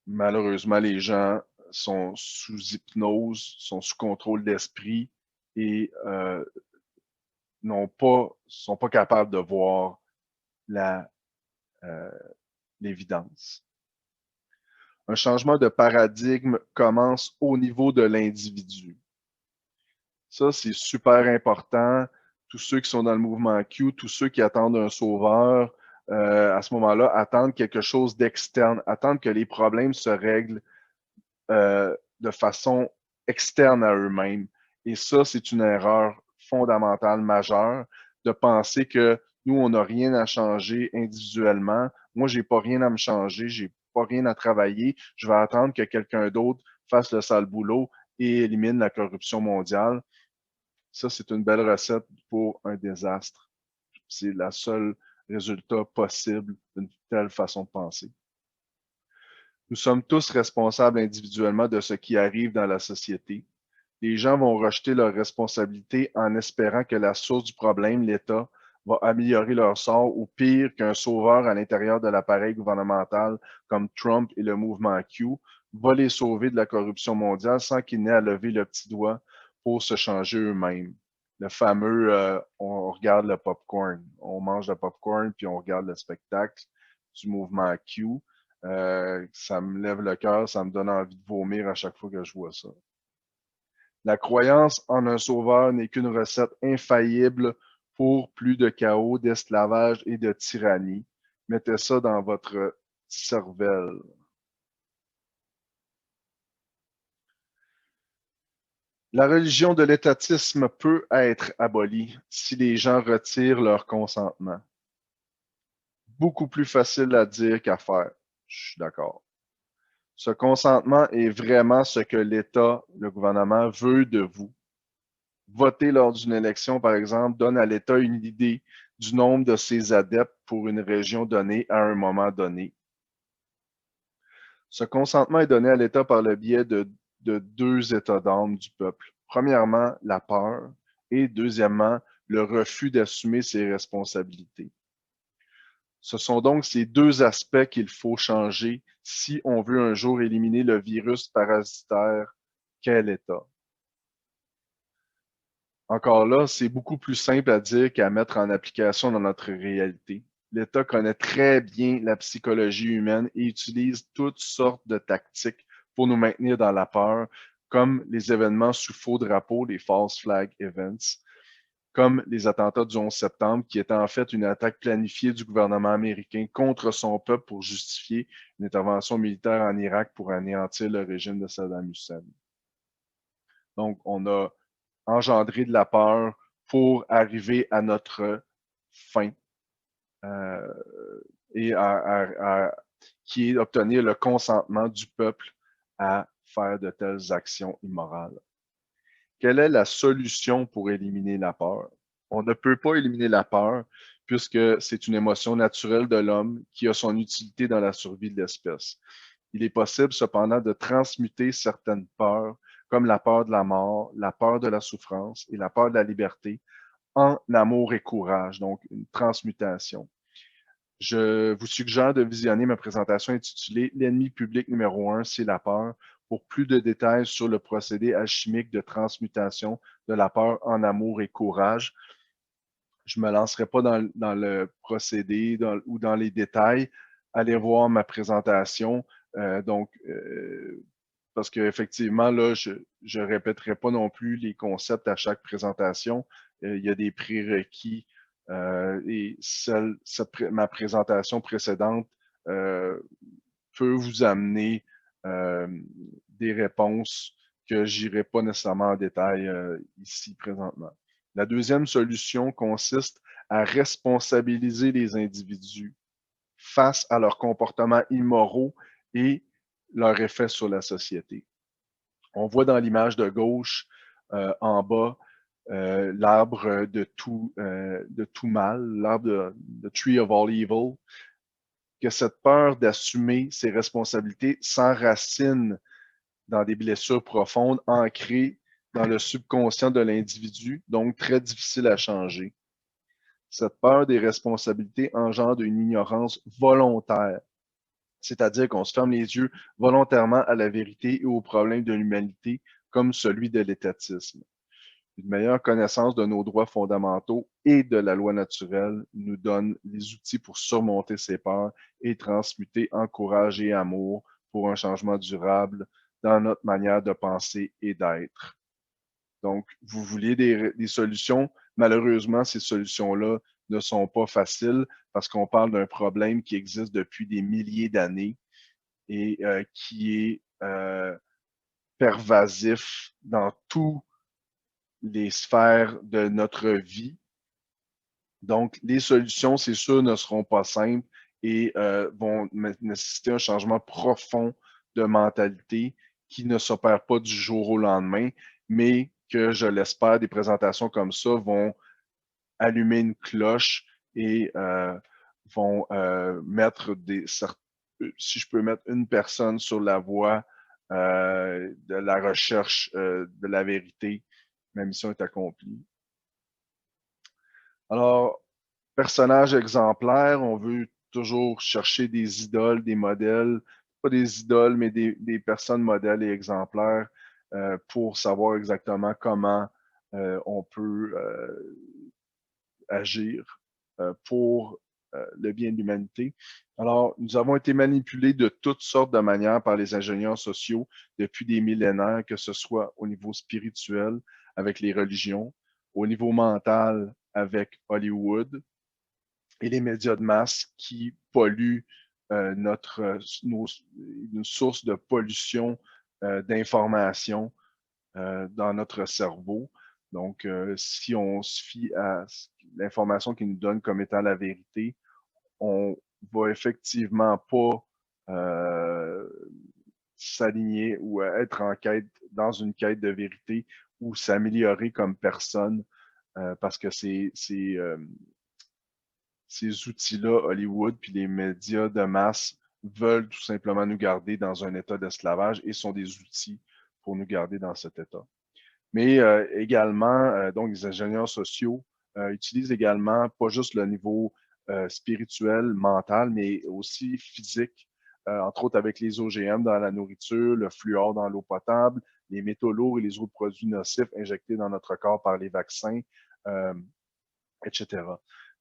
Malheureusement, les gens sont sous hypnose, sont sous contrôle d'esprit et sont pas capables de voir l'évidence. Un changement de paradigme commence au niveau de l'individu. Ça, c'est super important. Tous ceux qui sont dans le mouvement Q, tous ceux qui attendent un sauveur, à ce moment-là, attendent quelque chose d'externe, attendent que les problèmes se règlent de façon externe à eux-mêmes. Et ça, c'est une erreur fondamentale majeure de penser que nous, on n'a rien à changer individuellement. Moi, j'ai pas rien à me changer, j'ai pas rien à travailler. Je vais attendre que quelqu'un d'autre fasse le sale boulot et élimine la corruption mondiale. Ça, c'est une belle recette pour un désastre. C'est le seul résultat possible d'une telle façon de penser. Nous sommes tous responsables individuellement de ce qui arrive dans la société. Les gens vont rejeter leurs responsabilités en espérant que la source du problème, l'État, va améliorer leur sort ou pire qu'un sauveur à l'intérieur de l'appareil gouvernemental comme Trump et le mouvement Q va les sauver de la corruption mondiale sans qu'ils n'aient à lever le petit doigt pour se changer eux-mêmes. Le fameux on regarde le popcorn, on mange le popcorn puis on regarde le spectacle du mouvement Q. Ça me lève le cœur, ça me donne envie de vomir à chaque fois que je vois ça. La croyance en un sauveur n'est qu'une recette infaillible pour plus de chaos, d'esclavage et de tyrannie. Mettez ça dans votre cervelle. La religion de l'étatisme peut être abolie si les gens retirent leur consentement. Beaucoup plus facile à dire qu'à faire. Je suis d'accord. Ce consentement est vraiment ce que l'État, le gouvernement, veut de vous. Voter lors d'une élection, par exemple, donne à l'État une idée du nombre de ses adeptes pour une région donnée à un moment donné. Ce consentement est donné à l'État par le biais de deux états d'âme du peuple. Premièrement, la peur et deuxièmement, le refus d'assumer ses responsabilités. Ce sont donc ces deux aspects qu'il faut changer si on veut un jour éliminer le virus parasitaire qu'est l'État. Encore là, c'est beaucoup plus simple à dire qu'à mettre en application dans notre réalité. L'État connaît très bien la psychologie humaine et utilise toutes sortes de tactiques pour nous maintenir dans la peur, comme les événements sous faux drapeau, les false flag events, comme les attentats du 11 septembre, qui étaient en fait une attaque planifiée du gouvernement américain contre son peuple pour justifier une intervention militaire en Irak pour anéantir le régime de Saddam Hussein. Donc, on a engendrer de la peur pour arriver à notre fin et qui est d'obtenir le consentement du peuple à faire de telles actions immorales. Quelle est la solution pour éliminer la peur? On ne peut pas éliminer la peur puisque c'est une émotion naturelle de l'homme qui a son utilité dans la survie de l'espèce. Il est possible cependant de transmuter certaines peurs, comme la peur de la mort, la peur de la souffrance et la peur de la liberté, en amour et courage, donc une transmutation. Je vous suggère de visionner ma présentation intitulée « L'ennemi public numéro 1, c'est la peur » pour plus de détails sur le procédé alchimique de transmutation de la peur en amour et courage. Je ne me lancerai pas dans le procédé ou dans les détails. Allez voir ma présentation. Parce qu'effectivement, là, je ne répéterai pas non plus les concepts à chaque présentation. Il y a des prérequis et ma présentation précédente peut vous amener des réponses que je n'irai pas nécessairement en détail ici présentement. La deuxième solution consiste à responsabiliser les individus face à leurs comportements immoraux et leur effet sur la société. On voit dans l'image de gauche en bas l'arbre de tout mal, l'arbre de Tree of All Evil, que cette peur d'assumer ses responsabilités s'enracine dans des blessures profondes ancrées dans le subconscient de l'individu, donc très difficile à changer. Cette peur des responsabilités engendre une ignorance volontaire, c'est-à-dire qu'on se ferme les yeux volontairement à la vérité et aux problèmes de l'humanité, comme celui de l'étatisme. Une meilleure connaissance de nos droits fondamentaux et de la loi naturelle nous donne les outils pour surmonter ces peurs et transmuter en courage et amour pour un changement durable dans notre manière de penser et d'être. Donc, vous vouliez des solutions. Malheureusement, ces solutions-là ne sont pas faciles parce qu'on parle d'un problème qui existe depuis des milliers d'années et qui est pervasif dans tous les sphères de notre vie. Donc, les solutions, c'est sûr, ne seront pas simples et vont nécessiter un changement profond de mentalité qui ne s'opère pas du jour au lendemain, mais que, je l'espère, des présentations comme ça vont allumer une cloche et vont mettre si je peux mettre une personne sur la voie de la recherche de la vérité, ma mission est accomplie. Alors, personnage exemplaire, on veut toujours chercher des idoles, des modèles, pas des idoles, mais des personnes modèles et exemplaires pour savoir exactement comment on peut agir pour le bien de l'humanité. Alors, nous avons été manipulés de toutes sortes de manières par les ingénieurs sociaux depuis des millénaires, que ce soit au niveau spirituel avec les religions, au niveau mental avec Hollywood et les médias de masse qui polluent nos sources de pollution d'informations dans notre cerveau. Donc, si on se fie à l'information qu'ils nous donnent comme étant la vérité, on va effectivement pas s'aligner ou être en quête, dans une quête de vérité ou s'améliorer comme personne parce que ces outils-là, Hollywood puis les médias de masse veulent tout simplement nous garder dans un état d'esclavage et sont des outils pour nous garder dans cet état. Mais également, donc les ingénieurs sociaux utilisent également pas juste le niveau spirituel, mental, mais aussi physique, entre autres avec les OGM dans la nourriture, le fluor dans l'eau potable, les métaux lourds et les autres produits nocifs injectés dans notre corps par les vaccins, euh, etc.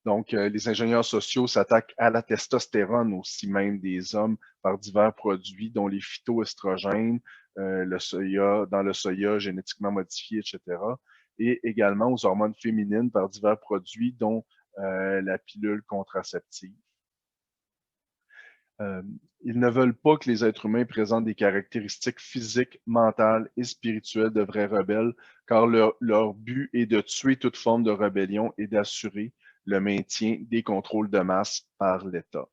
Donc, les ingénieurs sociaux s'attaquent à la testostérone aussi même des hommes par divers produits, dont les phytoestrogènes, le soya, dans le soya génétiquement modifié, etc. Et également aux hormones féminines par divers produits, dont la pilule contraceptive. Euh, ils ne veulent pas que les êtres humains présentent des caractéristiques physiques, mentales et spirituelles de vrais rebelles, car leur but est de tuer toute forme de rébellion et d'assurer le maintien des contrôles de masse par l'État.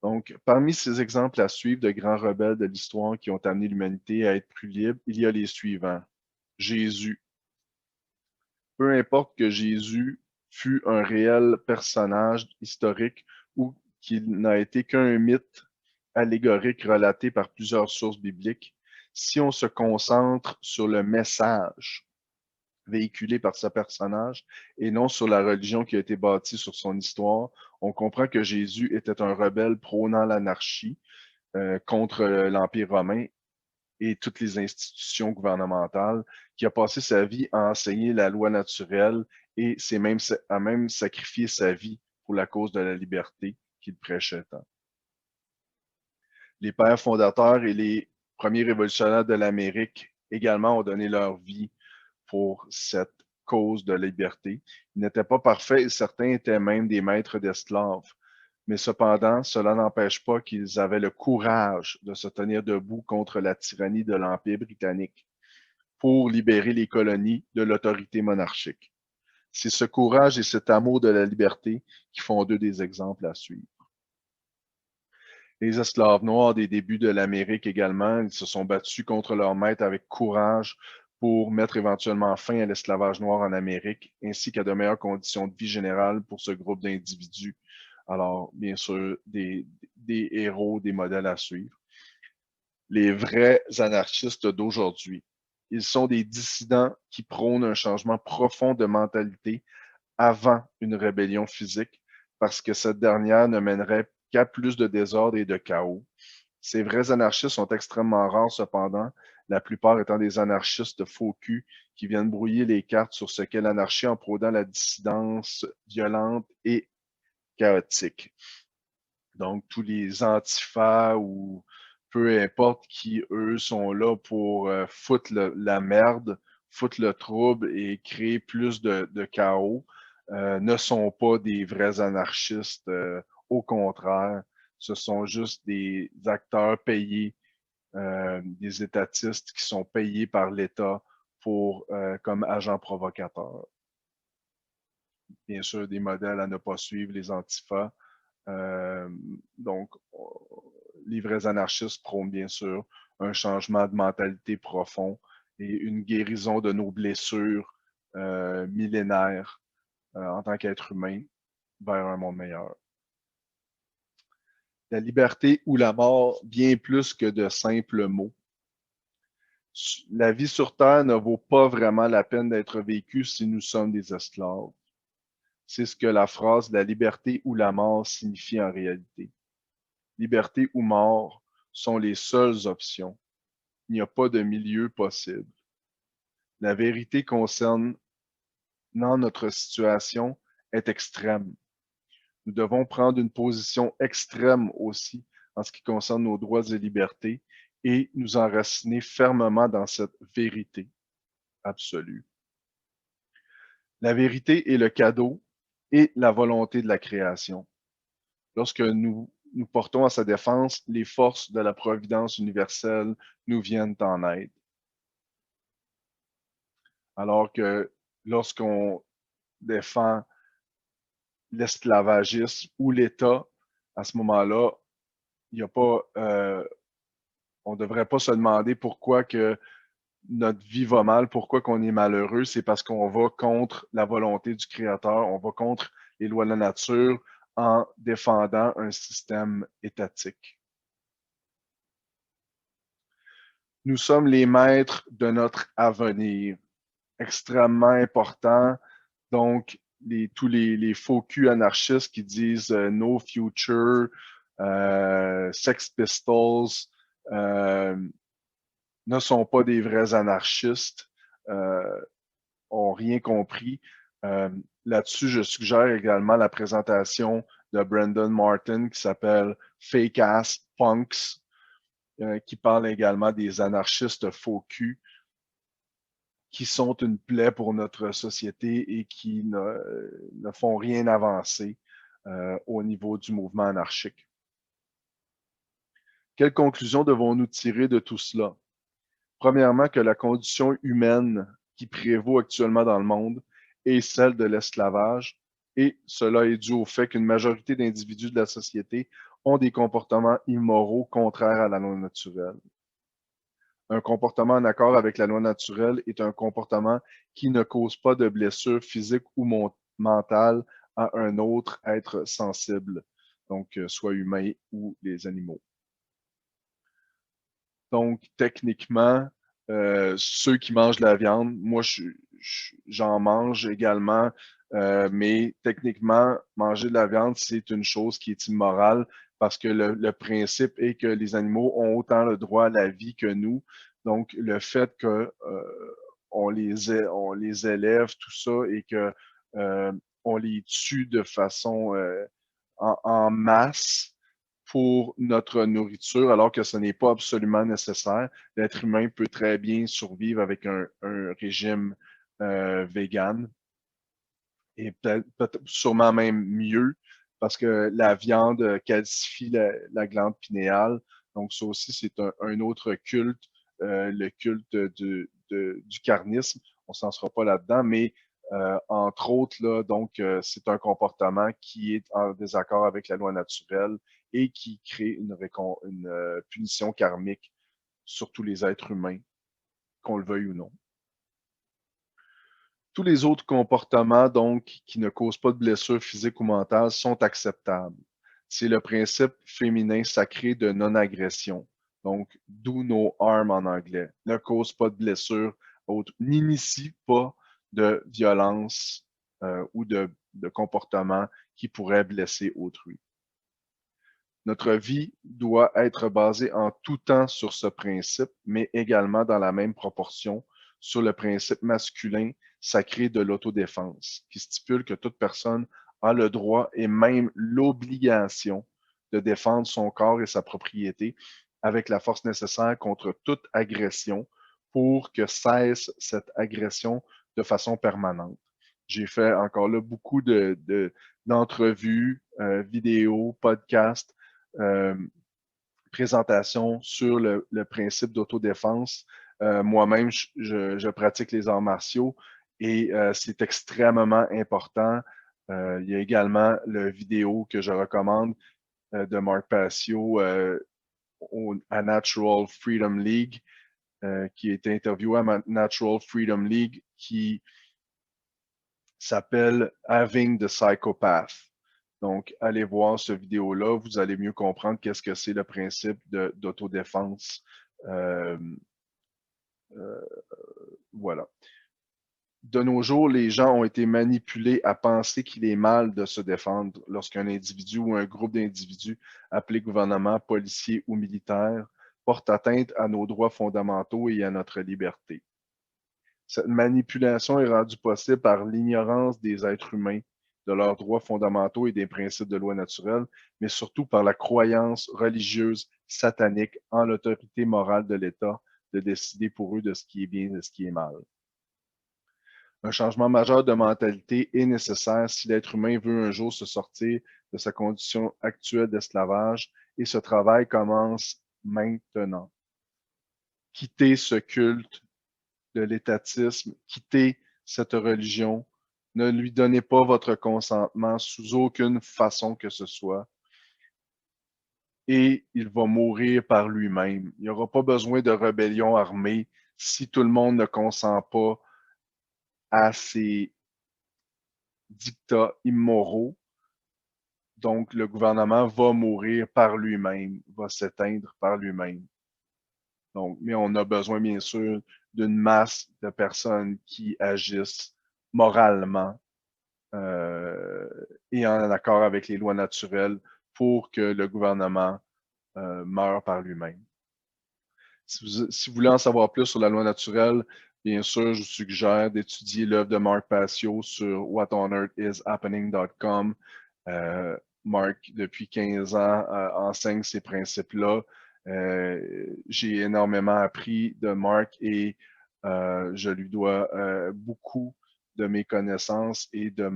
Donc, parmi ces exemples à suivre de grands rebelles de l'histoire qui ont amené l'humanité à être plus libre, il y a les suivants. Jésus. Peu importe que Jésus fût un réel personnage historique ou qu'il n'a été qu'un mythe allégorique relaté par plusieurs sources bibliques, si on se concentre sur le message véhiculé par ce personnage et non sur la religion qui a été bâtie sur son histoire, on comprend que Jésus était un rebelle prônant l'anarchie contre l'Empire romain et toutes les institutions gouvernementales, qui a passé sa vie à enseigner la loi naturelle et a même sacrifié sa vie pour la cause de la liberté qu'il prêchait tant. Les pères fondateurs et les premiers révolutionnaires de l'Amérique également ont donné leur vie pour cette cause de liberté. Ils n'étaient pas parfaits et certains étaient même des maîtres d'esclaves. Mais cependant, cela n'empêche pas qu'ils avaient le courage de se tenir debout contre la tyrannie de l'Empire britannique pour libérer les colonies de l'autorité monarchique. C'est ce courage et cet amour de la liberté qui font d'eux des exemples à suivre. Les esclaves noirs des débuts de l'Amérique également, ils se sont battus contre leur maître avec courage pour mettre éventuellement fin à l'esclavage noir en Amérique, ainsi qu'à de meilleures conditions de vie générales pour ce groupe d'individus. Alors, bien sûr, des héros, des modèles à suivre. Les vrais anarchistes d'aujourd'hui, ils sont des dissidents qui prônent un changement profond de mentalité avant une rébellion physique, parce que cette dernière ne mènerait qu'à plus de désordre et de chaos. Ces vrais anarchistes sont extrêmement rares cependant, la plupart étant des anarchistes faux culs qui viennent brouiller les cartes sur ce qu'est l'anarchie en prônant la dissidence violente et chaotique. Donc, tous les antifas ou peu importe qui, eux, sont là pour foutre la merde, foutre le trouble et créer plus de chaos, ne sont pas des vrais anarchistes. Au contraire, ce sont juste des acteurs payés, des étatistes qui sont payés par l'État pour comme agents provocateurs. Bien sûr, des modèles à ne pas suivre, les antifas. Donc, les vrais anarchistes prônent bien sûr un changement de mentalité profond et une guérison de nos blessures millénaires en tant qu'être humain vers un monde meilleur. La liberté ou la mort, bien plus que de simples mots. La vie sur Terre ne vaut pas vraiment la peine d'être vécue si nous sommes des esclaves. C'est ce que la phrase la liberté ou la mort signifie en réalité. Liberté ou mort sont les seules options. Il n'y a pas de milieu possible. La vérité concernant notre situation est extrême. Nous devons prendre une position extrême aussi en ce qui concerne nos droits et libertés et nous enraciner fermement dans cette vérité absolue. La vérité est le cadeau et la volonté de la création. Lorsque nous nous portons à sa défense, les forces de la providence universelle nous viennent en aide. Alors que lorsqu'on défend l'esclavagisme ou l'État, à ce moment-là, il y a pas, on ne devrait pas se demander pourquoi que notre vie va mal, pourquoi qu'on est malheureux, c'est parce qu'on va contre la volonté du Créateur, on va contre les lois de la nature en défendant un système étatique. Nous sommes les maîtres de notre avenir, extrêmement important. Donc, tous les faux culs anarchistes qui disent No Future, Sex Pistols, ne sont pas des vrais anarchistes, ont rien compris. Là-dessus, je suggère également la présentation de Brendan Martin qui s'appelle Fake Ass Punks, qui parle également des anarchistes faux culs qui sont une plaie pour notre société et qui ne font rien avancer au niveau du mouvement anarchique. Quelles conclusions devons-nous tirer de tout cela? Premièrement, que la condition humaine qui prévaut actuellement dans le monde est celle de l'esclavage, et cela est dû au fait qu'une majorité d'individus de la société ont des comportements immoraux contraires à la loi naturelle. Un comportement en accord avec la loi naturelle est un comportement qui ne cause pas de blessure physique ou mentale à un autre être sensible, donc soit humain ou les animaux. Donc, techniquement, ceux qui mangent de la viande, moi, j'en mange également, mais techniquement, manger de la viande, c'est une chose qui est immorale parce que le principe est que les animaux ont autant le droit à la vie que nous. Donc, le fait que on les élève, tout ça, et que on les tue de façon en masse, pour notre nourriture, alors que ce n'est pas absolument nécessaire. L'être humain peut très bien survivre avec un régime vegan et peut-être sûrement même mieux parce que la viande calcifie la glande pinéale. Donc, ça aussi, c'est un autre culte, le culte du carnisme. On s'en sera pas là-dedans, mais entre autres, là, donc, c'est un comportement qui est en désaccord avec la loi naturelle et qui crée une punition karmique sur tous les êtres humains, qu'on le veuille ou non. Tous les autres comportements, donc, qui ne causent pas de blessures physiques ou mentales sont acceptables. C'est le principe féminin sacré de non-agression. Donc, do no harm en anglais. Ne cause pas de blessures, n'initie pas de violence ou de comportement qui pourrait blesser autrui. Notre vie doit être basée en tout temps sur ce principe, mais également dans la même proportion sur le principe masculin sacré de l'autodéfense, qui stipule que toute personne a le droit et même l'obligation de défendre son corps et sa propriété avec la force nécessaire contre toute agression pour que cesse cette agression de façon permanente. J'ai fait encore là beaucoup d'entrevues, vidéos, podcasts, présentations sur le principe d'autodéfense. Moi-même, je pratique les arts martiaux et c'est extrêmement important. Il y a également la vidéo que je recommande de Marc Passio à Natural Freedom League, qui a été interviewé à Natural Freedom League, qui s'appelle Having the Psychopath. Donc, allez voir cette vidéo-là, vous allez mieux comprendre qu'est-ce que c'est le principe d'autodéfense. Voilà. De nos jours, les gens ont été manipulés à penser qu'il est mal de se défendre lorsqu'un individu ou un groupe d'individus, appelé gouvernement, policier ou militaire, porte atteinte à nos droits fondamentaux et à notre liberté. Cette manipulation est rendue possible par l'ignorance des êtres humains, de leurs droits fondamentaux et des principes de loi naturelle, mais surtout par la croyance religieuse satanique en l'autorité morale de l'État de décider pour eux de ce qui est bien et de ce qui est mal. Un changement majeur de mentalité est nécessaire si l'être humain veut un jour se sortir de sa condition actuelle d'esclavage, et ce travail commence maintenant. Quittez ce culte de l'étatisme, quittez cette religion, ne lui donnez pas votre consentement sous aucune façon que ce soit, et il va mourir par lui-même. Il n'y aura pas besoin de rébellion armée si tout le monde ne consent pas à ces dictats immoraux. Donc, le gouvernement va mourir par lui-même, va s'éteindre par lui-même. Donc, mais on a besoin, bien sûr, d'une masse de personnes qui agissent moralement et en accord avec les lois naturelles pour que le gouvernement meure par lui-même. Si vous voulez en savoir plus sur la loi naturelle, bien sûr, je vous suggère d'étudier l'œuvre de Mark Passio sur whatonearthishappening.com. Mark, depuis 15 ans, enseigne ces principes-là. J'ai énormément appris de Mark et je lui dois beaucoup de mes connaissances et de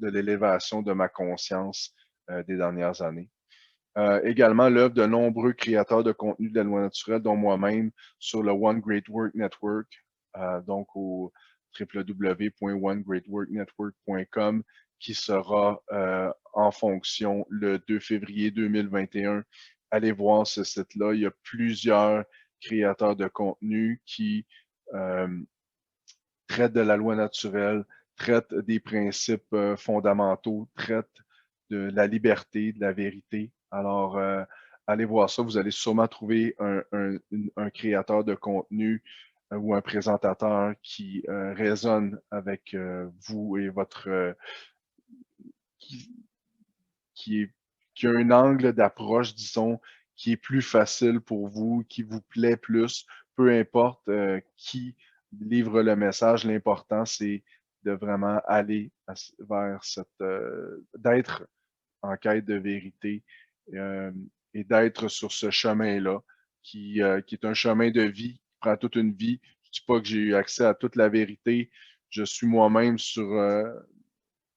l'élévation de ma conscience des dernières années. Également l'œuvre de nombreux créateurs de contenu de la loi naturelle, dont moi-même, sur le One Great Work Network, donc au www.onegreatworknetwork.com, qui sera en fonction le 2 février 2021. Allez voir ce site-là. Il y a plusieurs créateurs de contenu qui traitent de la loi naturelle, traitent des principes fondamentaux, traitent de la liberté, de la vérité. Alors, allez voir ça. Vous allez sûrement trouver un créateur de contenu ou un présentateur qui résonne avec vous et votre qui, qui a un angle d'approche, disons, qui est plus facile pour vous, qui vous plaît plus, peu importe qui livre le message. L'important, c'est de vraiment aller vers d'être en quête de vérité et d'être sur ce chemin-là, qui est un chemin de vie, qui prend toute une vie. Je ne dis pas que j'ai eu accès à toute la vérité. Je suis moi-même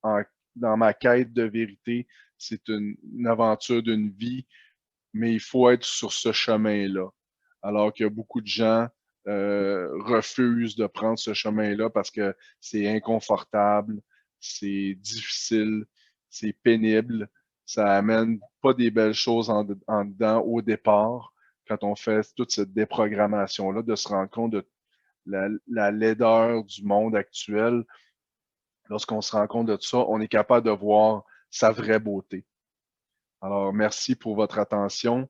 dans ma quête de vérité. C'est une aventure d'une vie, mais il faut être sur ce chemin-là. Alors que beaucoup de gens refusent de prendre ce chemin-là parce que c'est inconfortable, c'est difficile, c'est pénible, ça amène pas des belles choses en dedans au départ quand on fait toute cette déprogrammation-là, de se rendre compte de la laideur du monde actuel. Lorsqu'on se rend compte de tout ça, on est capable de voir sa vraie beauté. Alors, merci pour votre attention.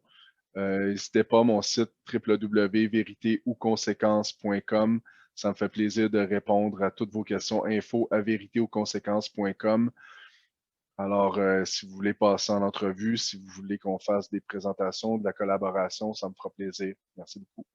N'hésitez pas, mon site www.véritéouconséquences.com. Ça me fait plaisir de répondre à toutes vos questions. info@véritéouconséquences.com. Alors, si vous voulez passer en entrevue, si vous voulez qu'on fasse des présentations, de la collaboration, ça me fera plaisir. Merci beaucoup.